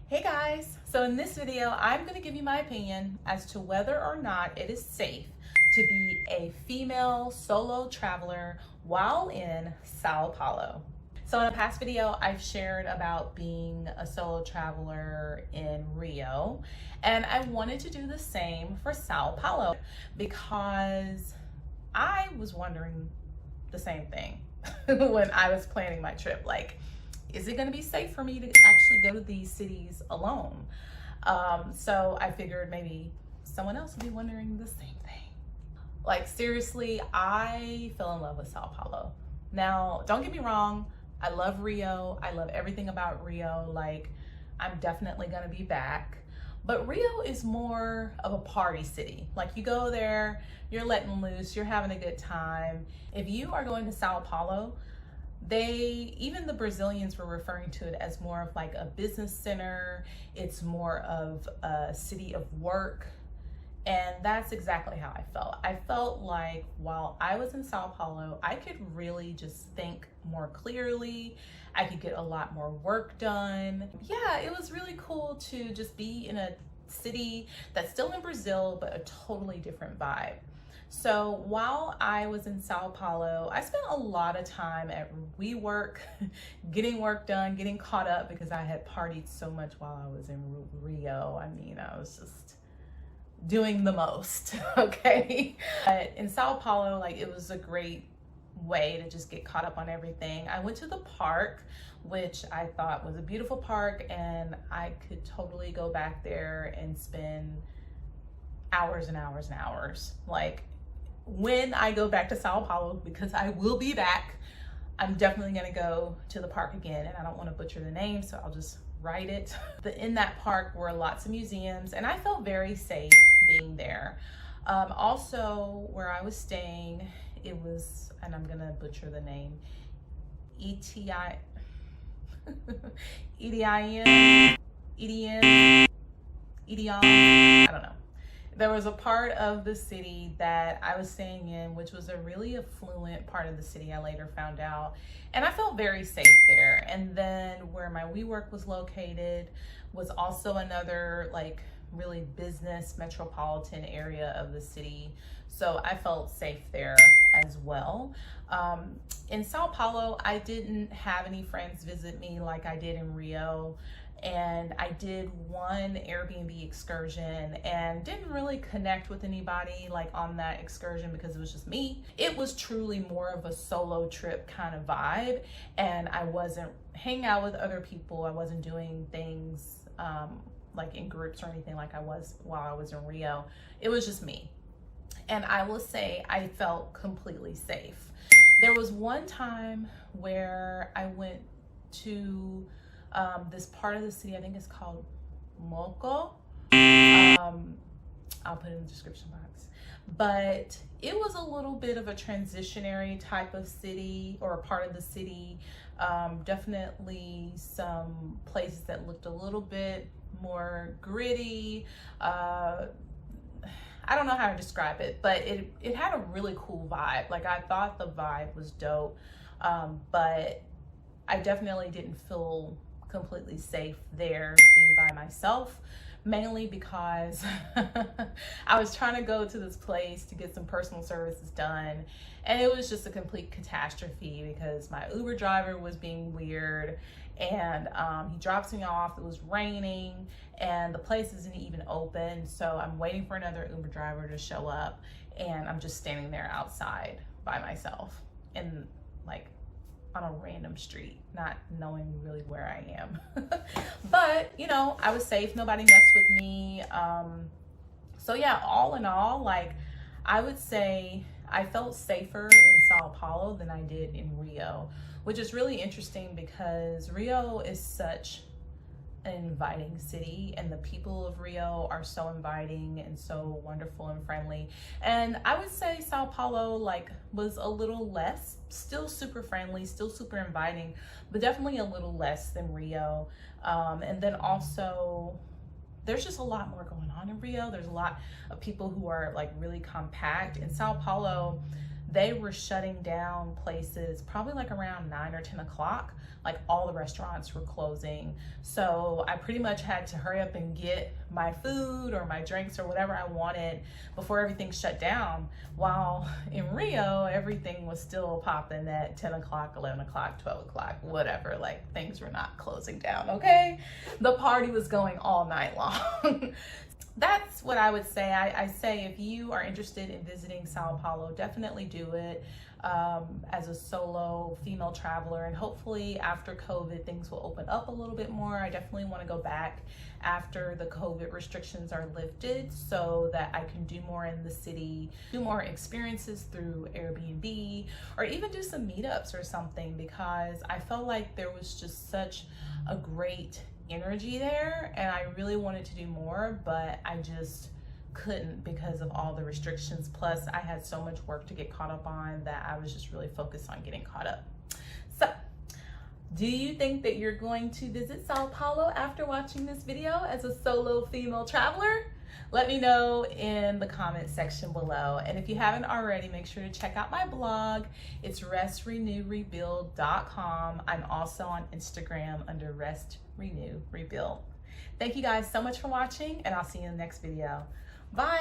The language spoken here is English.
Hey guys, so in this video, I'm going to give you my opinion as to whether or not it is safe to be a female solo traveler while in Sao Paulo. So in a past video, I've shared about being a solo traveler in Rio, and I wanted to do the same for Sao Paulo because I was wondering the same thing when I was planning my trip. Like, is it going to be safe for me to actually go to these cities alone? So I figured maybe someone else would be wondering the same thing. Like, seriously, I fell in love with Sao Paulo. Now, don't get me wrong, I love Rio. I love everything about Rio. Like, I'm definitely going to be back. But Rio is more of a party city. Like, you go there, you're letting loose, you're having a good time. If you are going to Sao Paulo, even the Brazilians were referring to it as more of like a business center. It's more of a city of work. And that's exactly how I felt. I felt like while I was in Sao Paulo, I could really just think more clearly. I could get a lot more work done. Yeah, it was really cool to just be in a city that's still in Brazil, but a totally different vibe. So while I was in Sao Paulo, I spent a lot of time at WeWork, getting work done, getting caught up because I had partied so much while I was in Rio. I mean, I was just doing the most, okay? But in Sao Paulo, like, it was a great way to just get caught up on everything. I went to the park, which I thought was a beautiful park, and I could totally go back there and spend hours and hours and hours. Like, when I go back to Sao Paulo, because I will be back, I'm definitely gonna go to the park again, and I don't want to butcher the name, so I'll just write it. In that park were lots of museums, and I felt very safe being there. Also, where I was staying, it was, and I'm gonna butcher the name, ETI, EDIM, EDM, EDIM, I don't know. There was a part of the city that I was staying in, which was a really affluent part of the city, I later found out. And I felt very safe there. And then where my WeWork was located was also another like really business metropolitan area of the city. So I felt safe there as well. In Sao Paulo, I didn't have any friends visit me like I did in Rio. And I did one Airbnb excursion and didn't really connect with anybody like on that excursion because it was just me. It was truly more of a solo trip kind of vibe, and I wasn't hanging out with other people. I wasn't doing things like in groups or anything like I was while I was in Rio. It was just me. And I will say I felt completely safe. There was one time where I went to this part of the city, I think it's called Moco. I'll put it in the description box. But it was a little bit of a transitionary type of city, or a part of the city. Definitely some places that looked a little bit more gritty. I don't know how to describe it, but it had a really cool vibe. Like, I thought the vibe was dope, but I definitely didn't feel completely safe there being by myself, mainly because I was trying to go to this place to get some personal services done, and it was just a complete catastrophe because my Uber driver was being weird, and he drops me off. It was raining and the place isn't even open, so I'm waiting for another Uber driver to show up, and I'm just standing there outside by myself and like on a random street, not knowing really where I am. But you know, I was safe, nobody messed with me. So yeah, all in all, like, I would say I felt safer in Sao Paulo than I did in Rio, which is really interesting because Rio is such an inviting city, and the people of Rio are so inviting and so wonderful and friendly. And I would say Sao Paulo like was a little less, still super friendly, still super inviting, but definitely a little less than Rio. And then also there's just a lot more going on in Rio. There's a lot of people who are like really compact. In Sao Paulo, they were shutting down places probably like around 9 or 10 o'clock. Like all the restaurants were closing. So I pretty much had to hurry up and get my food or my drinks or whatever I wanted before everything shut down. While in Rio, everything was still popping at 10 o'clock, 11 o'clock, 12 o'clock, whatever. Like things were not closing down, okay? The party was going all night long. That's what I would say. I say if you are interested in visiting Sao Paulo, definitely do it as a solo female traveler. And hopefully after COVID, things will open up a little bit more. I definitely want to go back after the COVID restrictions are lifted so that I can do more in the city, do more experiences through Airbnb, or even do some meetups or something, because I felt like there was just such a great energy there and I really wanted to do more, but I just couldn't because of all the restrictions. Plus I had so much work to get caught up on that I was just really focused on getting caught up. So do you think that you're going to visit Sao Paulo after watching this video as a solo female traveler? Let me know in the comment section below. And if you haven't already, make sure to check out my blog. It's restrenewrebuild.com. I'm also on Instagram under Rest Renew Rebuild. Thank you guys so much for watching, and I'll see you in the next video. Bye.